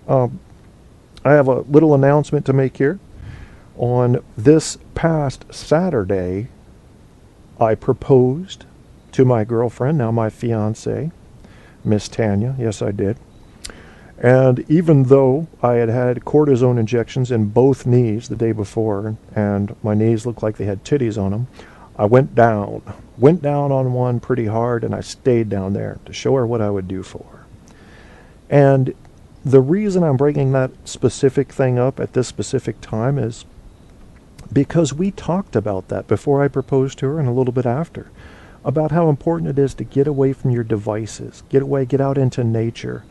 I have a little announcement to make here. On this past Saturday, I proposed to my girlfriend, now my fiance, Miss Tanya. Yes, I did. And even though I had had cortisone injections in both knees the day before, and my knees looked like they had titties on them, I went down on one pretty hard, and I stayed down there to show her what I would do for her. And the reason I'm bringing that specific thing up at this specific time is because we talked about that before I proposed to her and a little bit after, about how important it is to get away from your devices, get out into nature.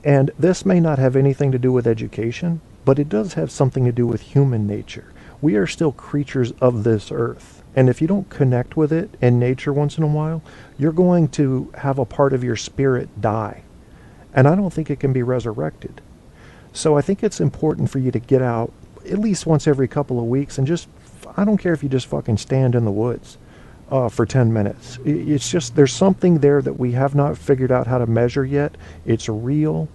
And this may not have anything to do with education, but it does have something to do with human nature. We are still creatures of this earth. And if you don't connect with it in nature once in a while, you're going to have a part of your spirit die. And I don't think it can be resurrected. So I think it's important for you to get out at least once every couple of weeks and just, I don't care if you just fucking stand in the woods for 10 minutes. It's just, there's something there that we have not figured out how to measure yet. It's real,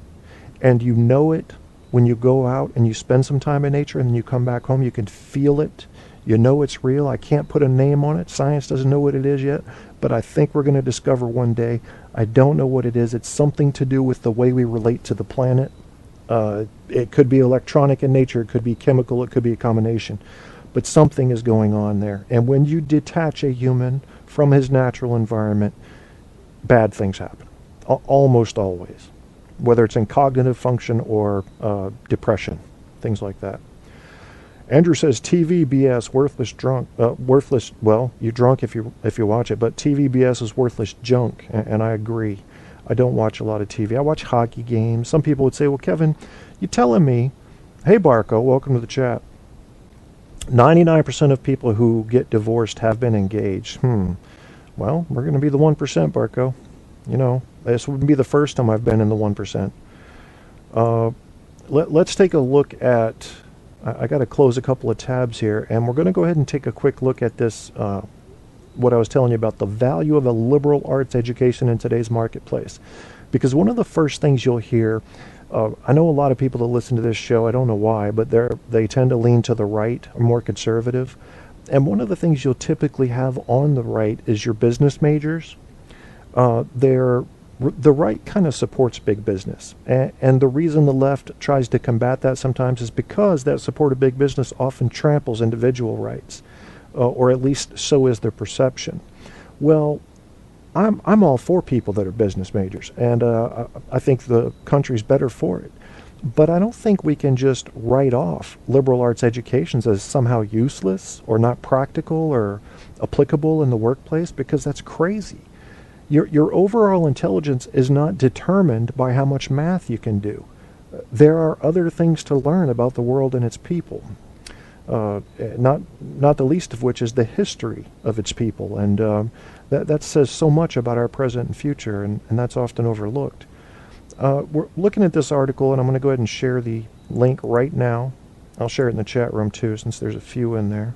and you know it when you go out and you spend some time in nature, and then you come back home, you can feel it. You know it's real. I can't put a name on it. Science doesn't know what it is yet, but I think we're going to discover one day. I don't know what it is. It's something to do with the way we relate to the planet. It could be electronic in nature. It could be chemical. It could be a combination. But something is going on there. And when you detach a human from his natural environment, bad things happen. Almost always. Whether it's in cognitive function or depression. Things like that. Andrew says TV BS, worthless drunk, worthless. Well, you're drunk if you watch it, but TV BS is worthless junk, and I agree. I don't watch a lot of TV. I watch hockey games. Some people would say, "Well, Kevin, you telling me?" Hey, Barco, welcome to the chat. 99% of people who get divorced have been engaged. Well, we're going to be the 1%, Barco. You know, this wouldn't be the first time I've been in the 1%. Let's take a look at. I got to close a couple of tabs here, and we're going to go ahead and take a quick look at this, what I was telling you about the value of a liberal arts education in today's marketplace. Because one of the first things you'll hear, I know a lot of people that listen to this show, I don't know why, but they tend to lean to the right, or more conservative. And one of the things you'll typically have on the right is your business majors. The right kind of supports big business. And the reason the left tries to combat that sometimes is because that support of big business often tramples individual rights, or at least so is their perception. Well, I'm all for people that are business majors, and I think the country's better for it. But I don't think we can just write off liberal arts educations as somehow useless or not practical or applicable in the workplace, because that's crazy. Your overall intelligence is not determined by how much math you can do. There are other things to learn about the world and its people. Not the least of which is the history of its people, and that says so much about our present and future, and that's often overlooked. We're looking at this article, and I'm going to go ahead and share the link right now. I'll share it in the chat room too, since there's a few in there,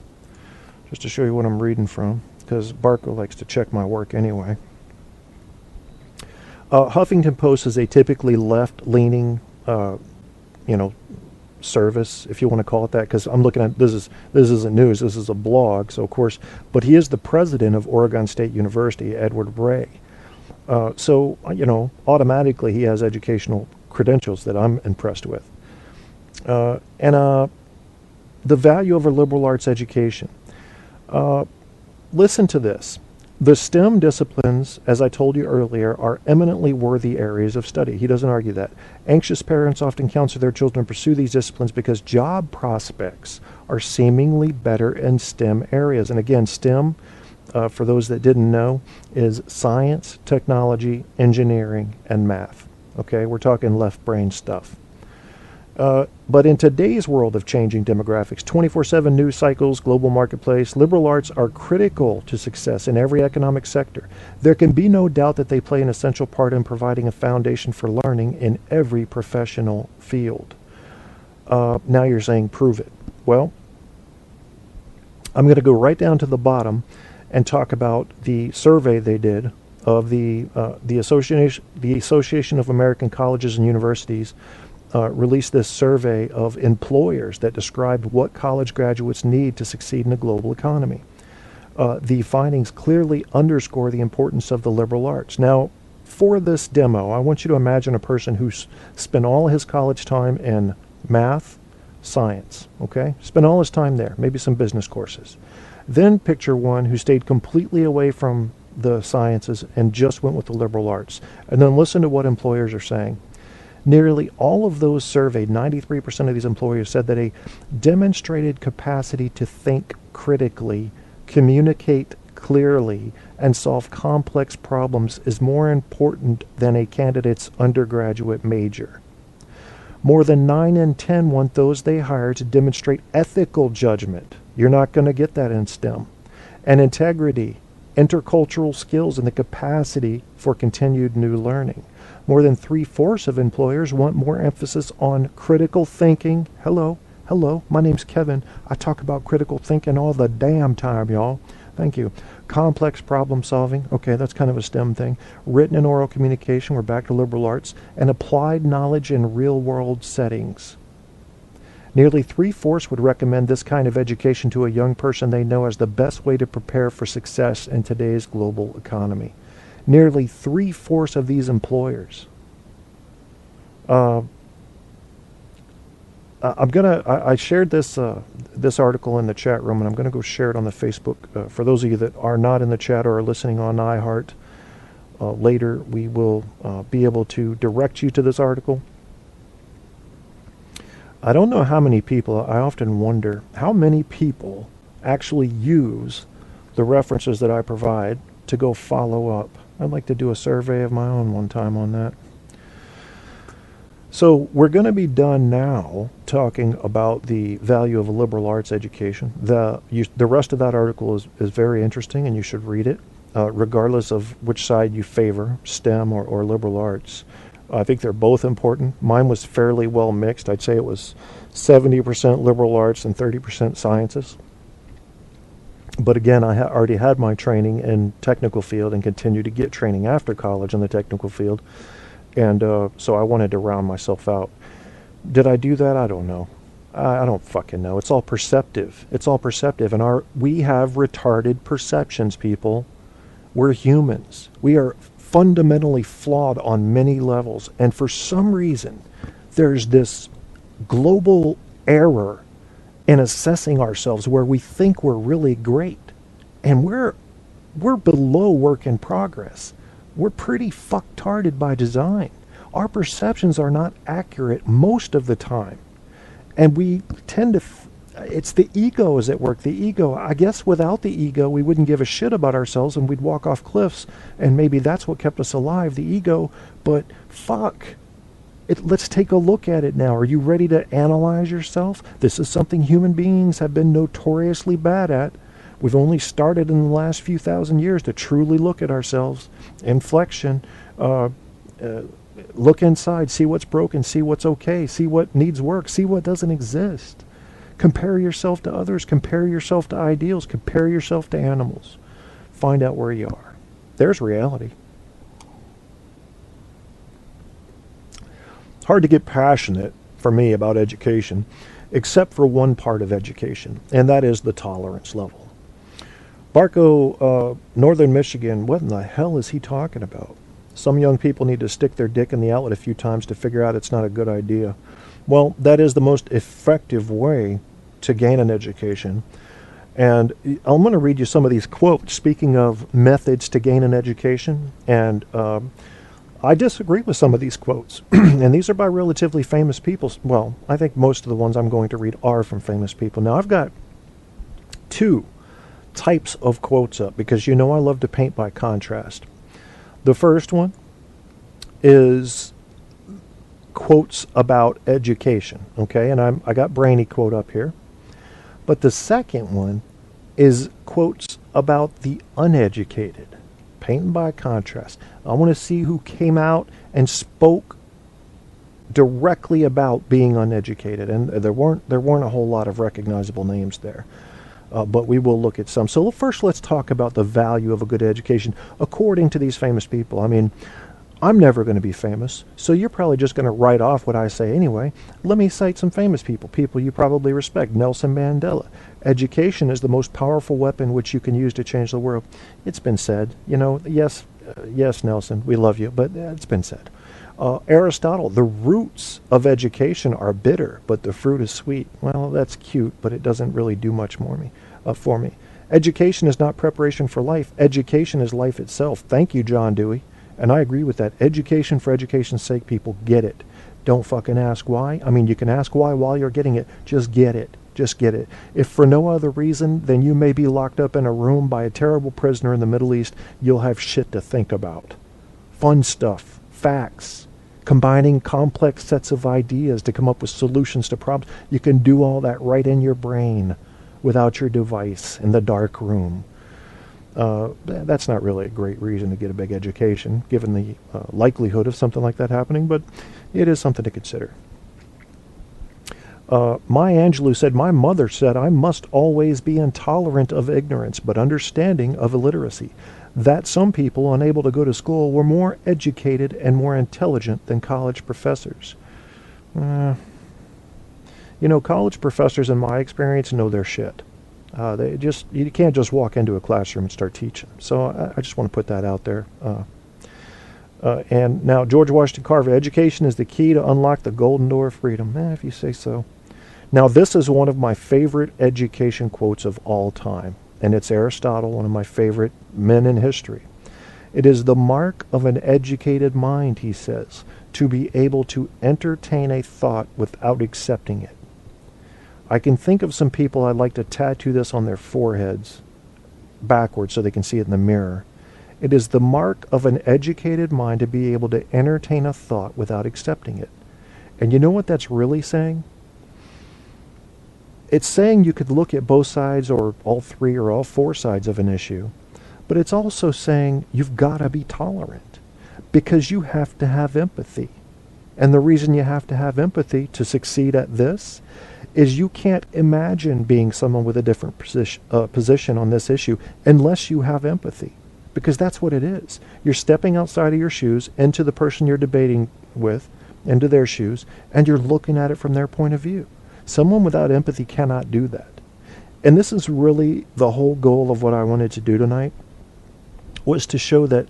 just to show you what I'm reading from, because Barco likes to check my work anyway. Huffington Post is a typically left-leaning, service, if you want to call it that, because I'm looking at this isn't news, this is a blog, so of course, but he is the president of Oregon State University, Edward Ray. So automatically he has educational credentials that I'm impressed with. And the value of a liberal arts education. Listen to this. The STEM disciplines, as I told you earlier, are eminently worthy areas of study. He doesn't argue that. Anxious parents often counsel their children to pursue these disciplines because job prospects are seemingly better in STEM areas. And again, STEM, for those that didn't know, is science, technology, engineering, and math. Okay, we're talking left brain stuff. But in today's world of changing demographics, 24/7 news cycles, global marketplace, liberal arts are critical to success in every economic sector. There can be no doubt that they play an essential part in providing a foundation for learning in every professional field. Now you're saying, prove it. Well, I'm going to go right down to the bottom and talk about the survey they did of the Association of American Colleges and Universities released this survey of employers that described what college graduates need to succeed in a global economy. The findings clearly underscore the importance of the liberal arts. Now, for this demo, I want you to imagine a person who's spent all his college time in math, science, okay? Spent all his time there, maybe some business courses. Then picture one who stayed completely away from the sciences and just went with the liberal arts. And then listen to what employers are saying. Nearly all of those surveyed, 93% of these employers, said that a demonstrated capacity to think critically, communicate clearly, and solve complex problems is more important than a candidate's undergraduate major. More than 9 in 10 want those they hire to demonstrate ethical judgment. You're not going to get that in STEM. And integrity, intercultural skills, and the capacity for continued new learning. More than 3/4 of employers want more emphasis on critical thinking. Hello, my name's Kevin. I talk about critical thinking all the damn time, y'all. Thank you. Complex problem solving. Okay, that's kind of a STEM thing. Written and oral communication. We're back to liberal arts. And applied knowledge in real-world settings. Nearly 3/4 would recommend this kind of education to a young person they know as the best way to prepare for success in today's global economy. Nearly 3/4 of these employers. I shared this article in the chat room, and I'm going to go share it on the Facebook. For those of you that are not in the chat or are listening on iHeart, later we will be able to direct you to this article. I don't know how many people, I often wonder, how many people actually use the references that I provide to go follow up. I'd like to do a survey of my own one time on that. So we're going to be done now talking about the value of a liberal arts education. The rest of that article is very interesting, and you should read it, regardless of which side you favor, STEM or liberal arts. I think they're both important. Mine was fairly well mixed. I'd say it was 70% liberal arts and 30% sciences. But again, I already had my training in technical field and continue to get training after college in the technical field. And so I wanted to round myself out. Did I do that? I don't know. I don't fucking know. It's all perceptive. It's all perceptive. And we have retarded perceptions, people. We're humans. We are fundamentally flawed on many levels. And for some reason, there's this global error in assessing ourselves where we think we're really great. And we're below work in progress. We're pretty fucktarded by design. Our perceptions are not accurate most of the time. And we tend to, it's the ego is at work. The ego, I guess without the ego, we wouldn't give a shit about ourselves and we'd walk off cliffs. And maybe that's what kept us alive, the ego. But fuck, let's take a look at it now. Are you ready to analyze yourself? This is something human beings have been notoriously bad at. We've only started in the last few thousand years to truly look at ourselves. Inflection, look inside, see what's broken, see what's okay, see what needs work, see what doesn't exist. Compare yourself to others, compare yourself to ideals, compare yourself to animals. Find out where you are. There's reality. It's hard to get passionate, for me, about education, except for one part of education, and that is the tolerance level. Barco, Northern Michigan, what in the hell is he talking about? Some young people need to stick their dick in the outlet a few times to figure out it's not a good idea. Well, that is the most effective way to gain an education. And I'm going to read you some of these quotes, speaking of methods to gain an education. And I disagree with some of these quotes. And these are by relatively famous people. Well, I think most of the ones I'm going to read are from famous people. Now, I've got two types of quotes up because you know I love to paint by contrast. The first one is quotes about education, okay? And I got Brainy quote up here. But the second one is quotes about the uneducated, painting by contrast. I want to see who came out and spoke directly about being uneducated, and there weren't a whole lot of recognizable names there. But we will look at some. So first, let's talk about the value of a good education according to these famous people. I mean, I'm never going to be famous, so you're probably just going to write off what I say anyway. Let me cite some famous people you probably respect. Nelson Mandela. Education is the most powerful weapon which you can use to change the world. It's been said. Yes, yes, Nelson, we love you, but it's been said. Aristotle, the roots of education are bitter, but the fruit is sweet. Well, that's cute, but it doesn't really do much for me. Education is not preparation for life. Education is life itself. Thank you, John Dewey. And I agree with that. Education for education's sake, people, get it. Don't fucking ask why. I mean, you can ask why while you're getting it. Just get it. Just get it. If for no other reason than you may be locked up in a room by a terrible prisoner in the Middle East, you'll have shit to think about. Fun stuff. Facts. Combining complex sets of ideas to come up with solutions to problems. You can do all that right in your brain without your device in the dark room. That's not really a great reason to get a big education, given the likelihood of something like that happening, but it is something to consider. Maya Angelou said, my mother said I must always be intolerant of ignorance, but understanding of illiteracy. That some people unable to go to school were more educated and more intelligent than college professors. College professors, in my experience, know their shit. You can't just walk into a classroom and start teaching. So I just want to put that out there. And now, George Washington Carver, education is the key to unlock the golden door of freedom. If you say so. Now, this is one of my favorite education quotes of all time. And it's Aristotle, one of my favorite men in history. It is the mark of an educated mind, he says, to be able to entertain a thought without accepting it. I can think of some people I'd like to tattoo this on their foreheads backwards so they can see it in the mirror. It is the mark of an educated mind to be able to entertain a thought without accepting it. And you know what that's really saying? It's saying you could look at both sides or all three or all four sides of an issue, but it's also saying you've got to be tolerant because you have to have empathy. And the reason you have to have empathy to succeed at this is you can't imagine being someone with a different position on this issue unless you have empathy, because that's what it is. You're stepping outside of your shoes into the person you're debating with, into their shoes, and you're looking at it from their point of view. Someone without empathy cannot do that. And this is really the whole goal of what I wanted to do tonight, was to show that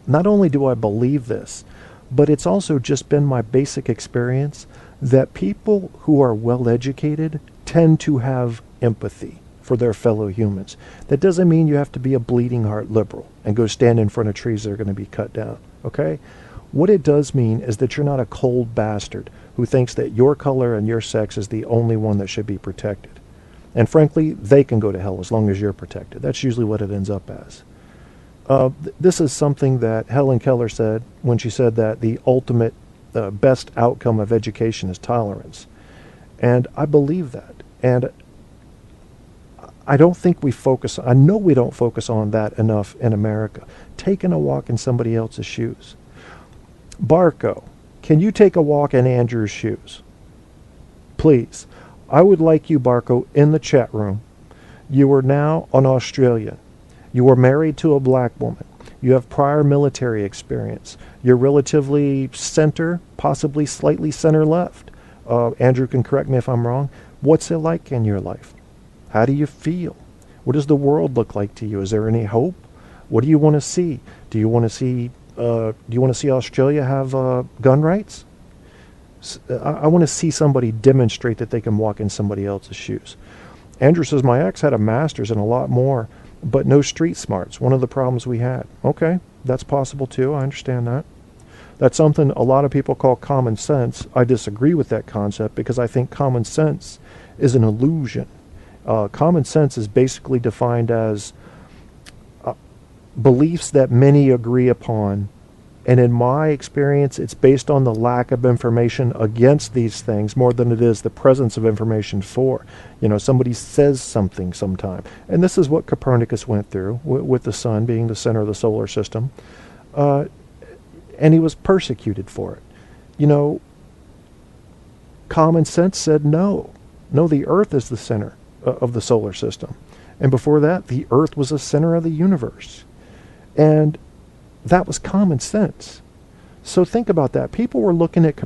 not only do I believe this, but it's also just been my basic experience that people who are well educated tend to have empathy for their fellow humans. That doesn't mean you have to be a bleeding heart liberal and go stand in front of trees that are going to be cut down, okay? What it does mean is that you're not a cold bastard who thinks that your color and your sex is the only one that should be protected. And frankly, they can go to hell as long as you're protected. That's usually what it ends up as. This is something that Helen Keller said when she said that the ultimate best outcome of education is tolerance. And I believe that. And I don't think I know we don't focus on that enough in America. Taking a walk in somebody else's shoes. Barco, can you take a walk in Andrew's shoes? Please. I would like you, Barco, in the chat room. You are now an Australian. You are married to a black woman. You have prior military experience. You're relatively center, possibly slightly center-left. Andrew can correct me if I'm wrong. What's it like in your life? How do you feel? What does the world look like to you? Is there any hope? What do you want to see? Do you want to see Australia have gun rights? I want to see somebody demonstrate that they can walk in somebody else's shoes. Andrew says, my ex had a master's and a lot more, but no street smarts. One of the problems we had. Okay, that's possible too. I understand that. That's something a lot of people call common sense. I disagree with that concept because I think common sense is an illusion. Common sense is basically defined as beliefs that many agree upon. And in my experience, it's based on the lack of information against these things more than it is the presence of information for. Somebody says something sometime. And this is what Copernicus went through with the sun being the center of the solar system. And he was persecuted for it. Common sense said no. No, the Earth is the center of the solar system. And before that, the Earth was the center of the universe. And that was common sense. So think about that. People were looking at